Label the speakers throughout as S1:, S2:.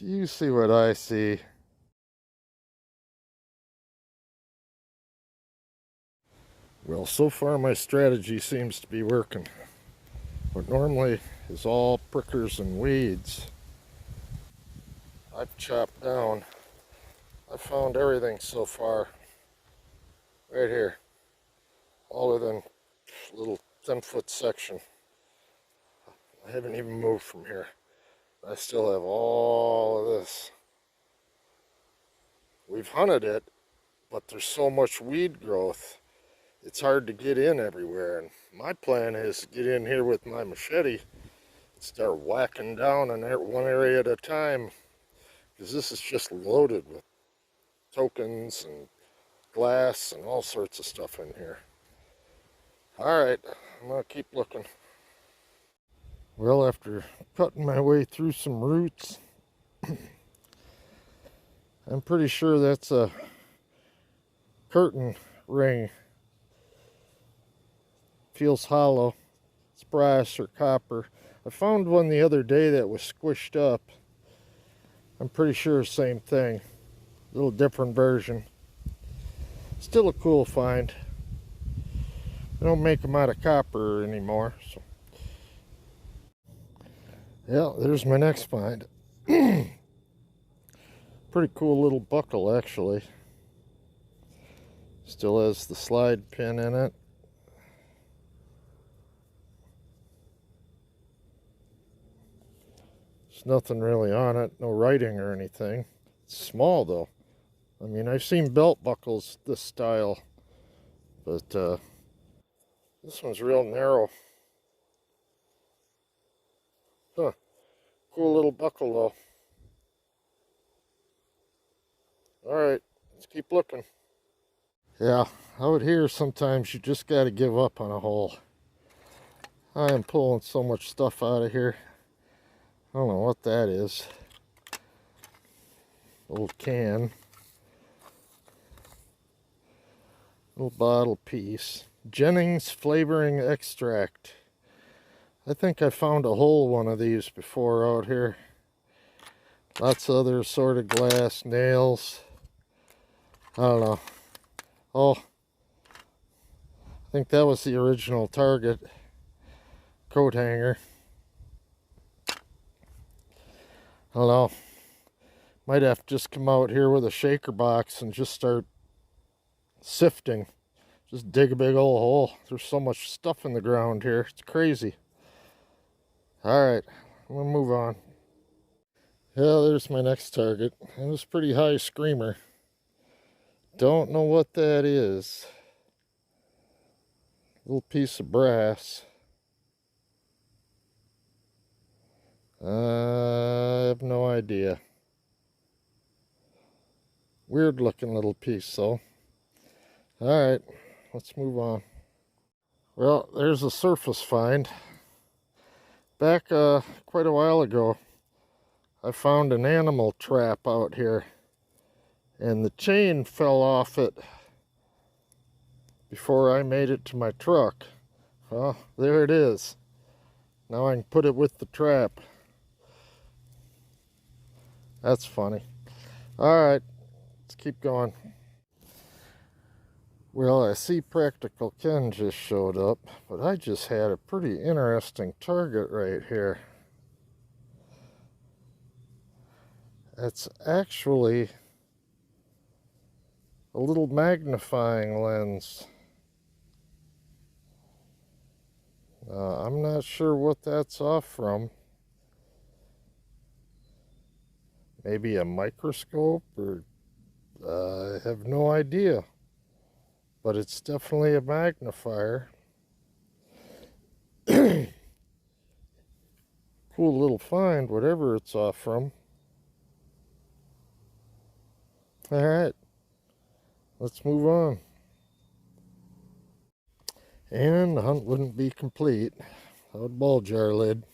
S1: You see what I see. Well, so far my strategy seems to be working. What normally is all prickers and weeds, I've chopped down. I found everything so far. Right here. All within a little 10-foot section. I haven't even moved from here. I still have all of this. We've hunted it, but there's so much weed growth, it's hard to get in everywhere. And my plan is to get in here with my machete and start whacking down on one area at a time, because this is just loaded with tokens and glass and all sorts of stuff in here. Alright, I'm going to keep looking. Well, after cutting my way through some roots, I'm pretty sure that's a curtain ring. Feels hollow. It's brass or copper. I found one the other day that was squished up. I'm pretty sure same thing. A little different version. Still a cool find. They don't make them out of copper anymore. So. Yeah, there's my next find. Pretty cool little buckle, actually. Still has the slide pin in it. There's nothing really on it, no writing or anything. It's small though. I mean, I've seen belt buckles this style, but this one's real narrow. Huh. Cool little buckle though. Alright, let's keep looking. Yeah, out here sometimes you just gotta give up on a hole. I am pulling so much stuff out of here. I don't know what that is. Old can. Little bottle piece. Jennings flavoring extract. I think I found a whole one of these before out here. Lots of other assorted glass, nails. I don't know. Oh, I think that was the original Target coat hanger. I don't know. Might have to just come out here with a shaker box and just start sifting. Just dig a big old hole. There's so much stuff in the ground here. It's crazy. Alright, I'm going to move on. Yeah, there's my next target. It was a pretty high screamer. Don't know what that is. Little piece of brass. I have no idea. Weird looking little piece though. Alright, let's move on. Well, there's a surface find. Back quite a while ago, I found an animal trap out here. And the chain fell off it before I made it to my truck. Well, there it is. Now I can put it with the trap. That's funny. Alright, let's keep going. Well, I see Practical Ken just showed up, but I just had a pretty interesting target right here. It's actually a little magnifying lens. I'm not sure what that's off from. Maybe a microscope, or I have no idea. But it's definitely a magnifier. Cool little find, whatever it's off from. Alright, let's move on. And the hunt wouldn't be complete without a ball jar lid.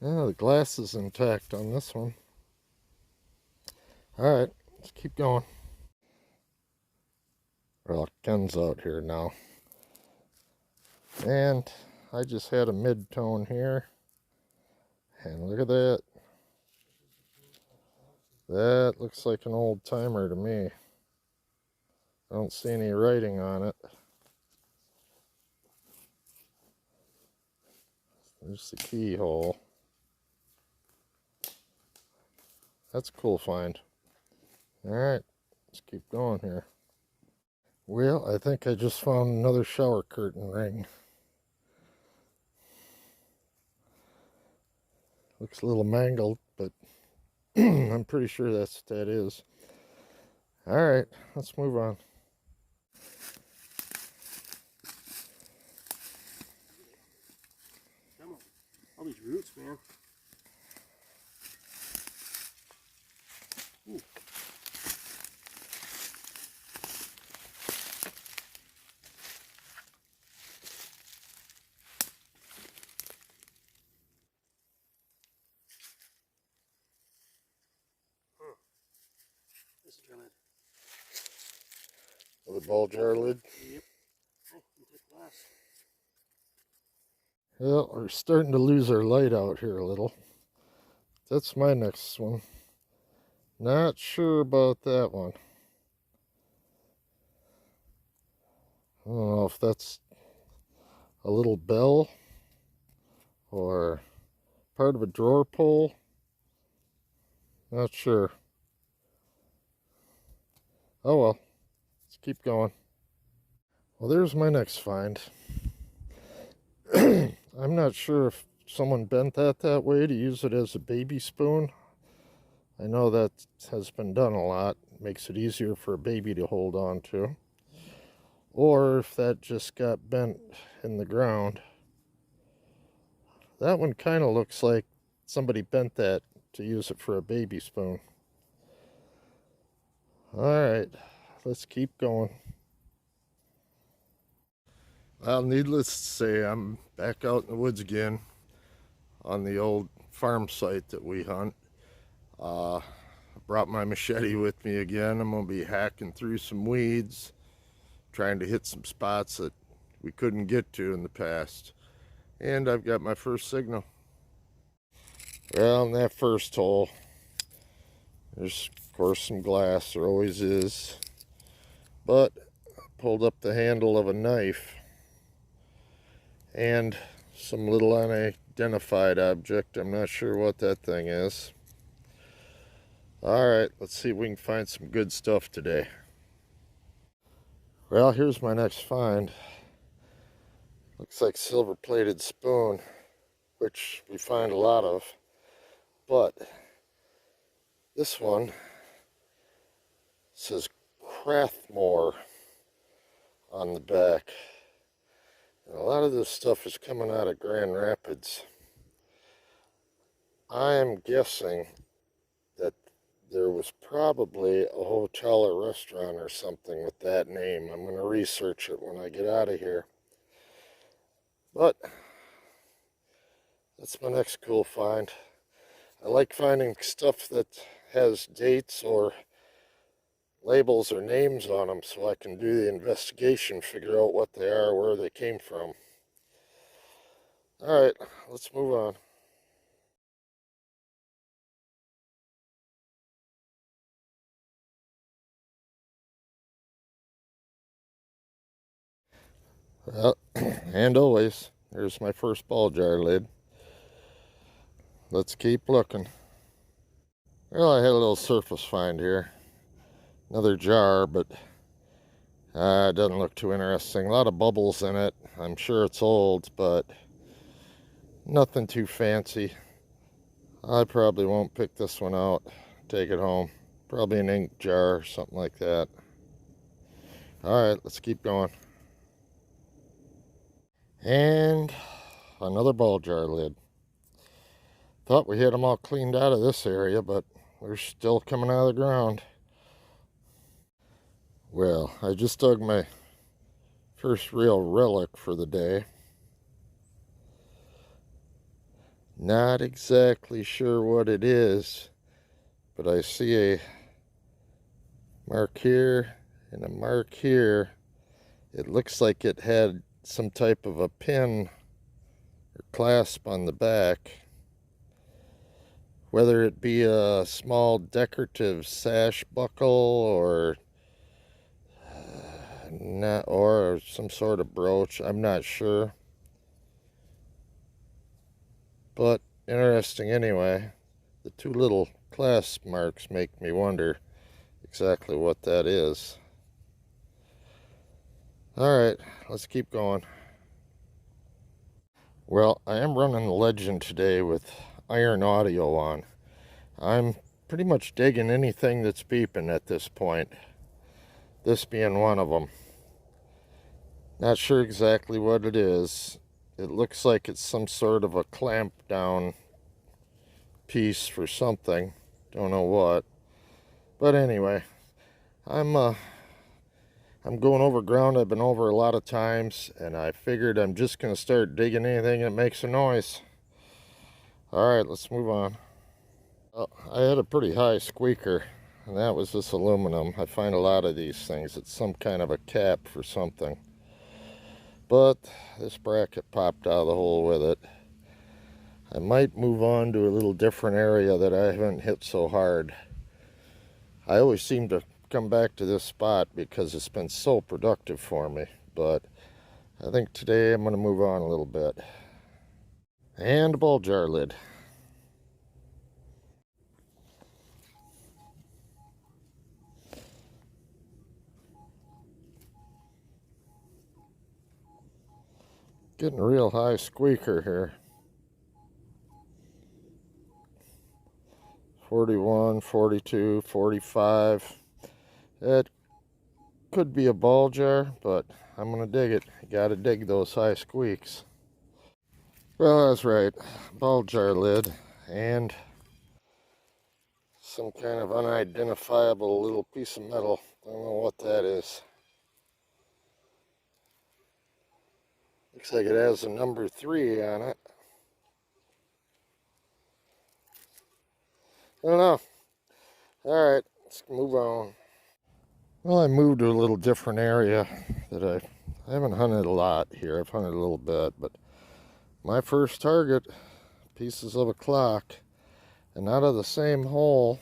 S1: Yeah, the glass is intact on this one. Alright, let's keep going. Well, Ken's out here now. And I just had a mid-tone here. And look at that. That looks like an old timer to me. I don't see any writing on it. There's the keyhole. That's a cool find. Alright, let's keep going here. Well, I think I just found another shower curtain ring. Looks a little mangled, but I'm pretty sure that's what that is. Alright, let's move on.
S2: All these roots, man. Ooh. This is dry lid.
S1: Another ball jar lid.
S2: Yep. Oh, glass.
S1: Well, we're starting to lose our light out here a little. That's my next one. Not sure about that one. I don't know if that's a little bell or part of a drawer pull. Not sure. Oh well, let's keep going. Well, there's my next find. I'm not sure if someone bent that way to use it as a baby spoon. I know that has been done a lot. Makes it easier for a baby to hold on to. Or if that just got bent in the ground. That one kind of looks like somebody bent that to use it for a baby spoon. Alright, let's keep going. Well, needless to say, I'm back out in the woods again on the old farm site that we hunt. I brought my machete with me again. I'm going to be hacking through some weeds, trying to hit some spots that we couldn't get to in the past. And I've got my first signal. Well, in that first hole, there's of course some glass, there always is. But I pulled up the handle of a knife and some little unidentified object. I'm not sure what that thing is. Alright, let's see if we can find some good stuff today. Well, here's my next find. Looks like silver-plated spoon, which we find a lot of. But this one says Crathmore on the back. And a lot of this stuff is coming out of Grand Rapids. I'm guessing that there was probably a hotel or restaurant or something with that name. I'm going to research it when I get out of here. But that's my next cool find. I like finding stuff that has dates or labels or names on them so I can do the investigation, figure out what they are, where they came from. Alright, let's move on. Well, and always, there's my first ball jar lid. Let's keep looking. Well, I had a little surface find here. Another jar, but it doesn't look too interesting. A lot of bubbles in it. I'm sure it's old, but nothing too fancy. I probably won't pick this one out, take it home. Probably an ink jar or something like that. Alright, let's keep going. And another ball jar lid. Thought we had them all cleaned out of this area, but they're still coming out of the ground. Well, I just dug my first real relic for the day. Not exactly sure what it is, but I see a mark here and a mark here. It looks like it had some type of a pin or clasp on the back. whether it be a small decorative sash buckle or not, or some sort of brooch. I'm not sure, but interesting anyway. The two little clasp marks make me wonder exactly what that is. Alright, let's keep going. Well, I am running the Legend today with iron audio on. I'm pretty much digging anything that's beeping at this point, this being one of them. Not sure exactly what it is. It looks like it's some sort of a clamp down piece for something. Don't know what. But anyway, I'm going over ground I've been over a lot of times, and I figured I'm just going to start digging anything that makes a noise. Alright, let's move on. I had a pretty high squeaker, and that was this aluminum. I find a lot of these things. It's some kind of a cap for something. But this bracket popped out of the hole with it. I might move on to a little different area that I haven't hit so hard. I always seem to come back to this spot because it's been so productive for me. But I think today I'm going to move on a little bit. And a ball jar lid. Getting a real high squeaker here. 41, 42, 45. It could be a ball jar, but I'm gonna dig it. You gotta dig those high squeaks. Well, that's right. Ball jar lid and some kind of unidentifiable little piece of metal. I don't know what that is. Looks like it has a number 3 on it. I don't know. Alright, let's move on. Well, I moved to a little different area that I haven't hunted a lot here. I've hunted a little bit, but my first target, pieces of a clock, and out of the same hole,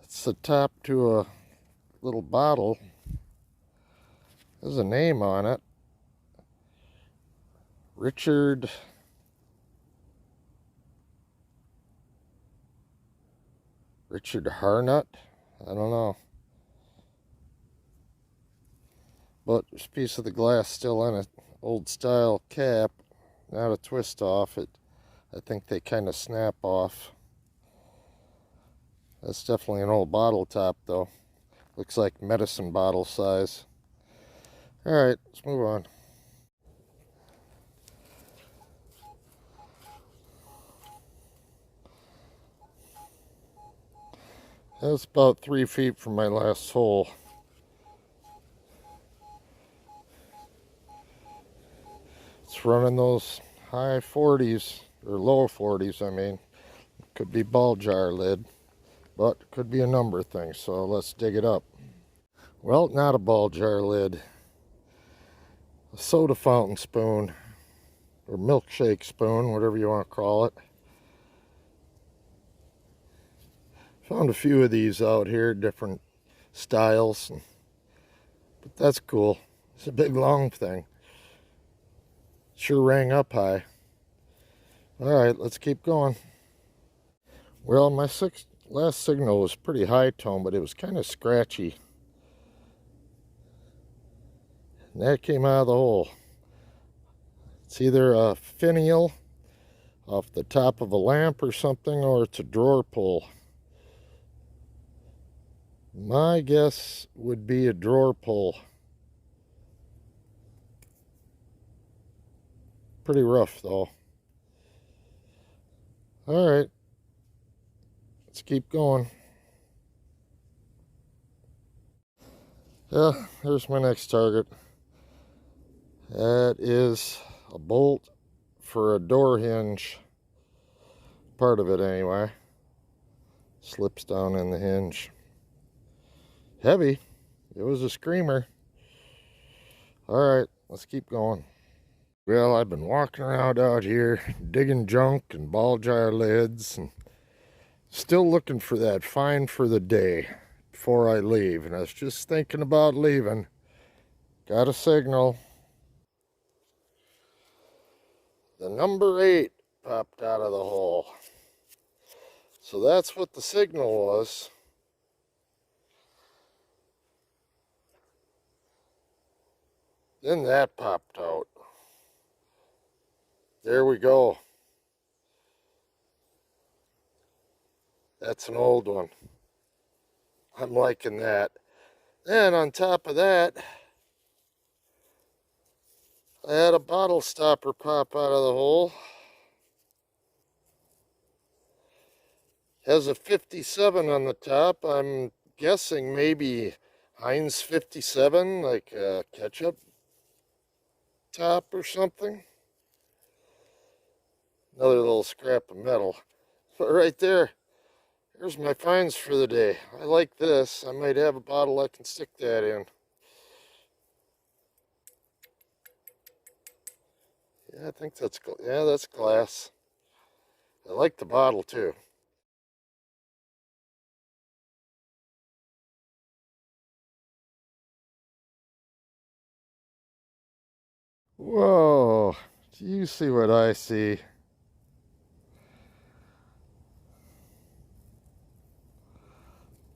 S1: it's the top to a little bottle. There's a name on it. Richard Harnut? I don't know. But there's a piece of the glass still in it. Old style cap, not a twist off. I think they kind of snap off. That's definitely an old bottle top though. Looks like medicine bottle size. Alright, let's move on. That's about 3 feet from my last hole. It's running those high 40s, or low 40s, I mean. Could be ball jar lid, but could be a number of things, so let's dig it up. Well, not a ball jar lid. A soda fountain spoon, or milkshake spoon, whatever you want to call it. Found a few of these out here, different styles, but that's cool. It's a big long thing. Sure rang up high. Alright, let's keep going. Well, my last signal was pretty high tone, but it was kind of scratchy. And that came out of the hole. It's either a finial off the top of a lamp or something, or it's a drawer pull. My guess would be a drawer pull. Pretty rough though. Alright, let's keep going. Yeah, here's my next target. That is a bolt for a door hinge. Part of it anyway. Slips down in the hinge. Heavy. It was a screamer. Alright, let's keep going. Well, I've been walking around out here digging junk and ball jar lids and still looking for that find for the day before I leave. And I was just thinking about leaving. Got a signal. The number 8 popped out of the hole. So that's what the signal was. Then that popped out. There we go. That's an old one. I'm liking that. And on top of that, I had a bottle stopper pop out of the hole. Has a 57 on the top. I'm guessing maybe Heinz 57, like a ketchup top or something. Another little scrap of metal. But right there, there's my finds for the day. I like this. I might have a bottle I can stick that in. Yeah, I think that's, yeah, that's glass. I like the bottle too. Whoa, do you see what I see?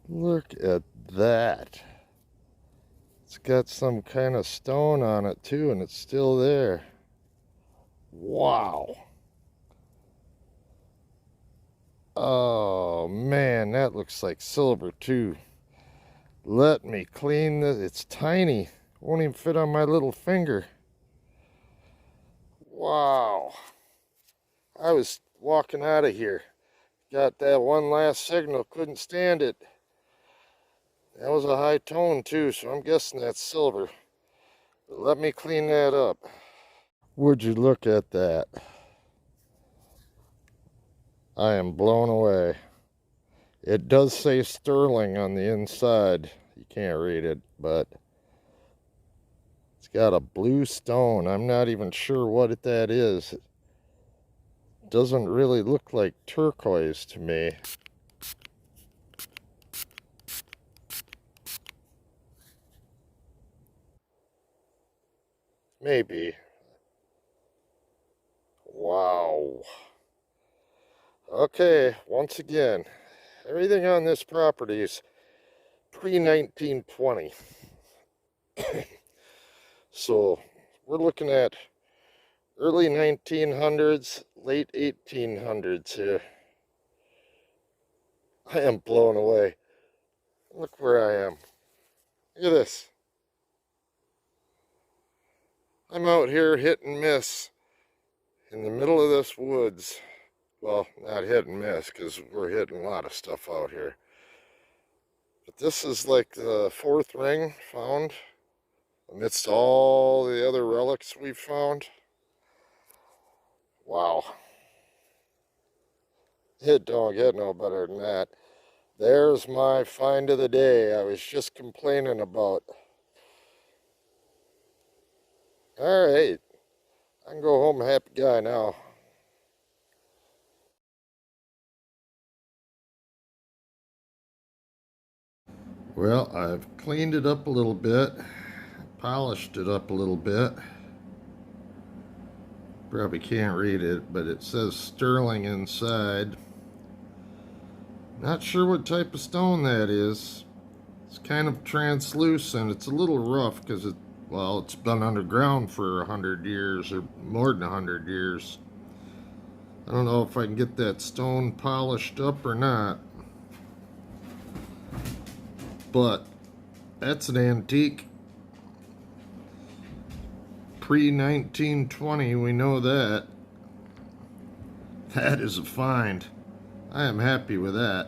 S1: Look at that. It's got some kind of stone on it too, and it's still there. Wow. Oh man, that looks like silver too. Let me clean this. It's tiny. Won't even fit on my little finger. Wow. I was walking out of here. Got that one last signal. Couldn't stand it. That was a high tone too, so I'm guessing that's silver. But let me clean that up. Would you look at that? I am blown away. It does say sterling on the inside. You can't read it, but it's got a blue stone. I'm not even sure what that is. It doesn't really look like turquoise to me. Maybe. Wow. Okay, once again, everything on this property is pre-1920. So we're looking at early 1900s, late 1800s here. I am blown away. Look where I am. Look at this. I'm out here hit and miss in the middle of this woods. Well, not hit and miss because we're hitting a lot of stuff out here. But this is like the 4th ring found amidst all the other relics we've found. Wow. It don't get no better than that. There's my find of the day I was just complaining about. All right. I can go home a happy guy now. Well, I've cleaned it up a little bit, polished it up a little bit. Probably can't read it, but it says sterling inside. Not sure what type of stone that is. It's kind of translucent. It's a little rough because well, it's been underground for 100 years or more than 100 years. I don't know if I can get that stone polished up or not. But that's an antique. Pre-1920, we know that. That is a find. I am happy with that.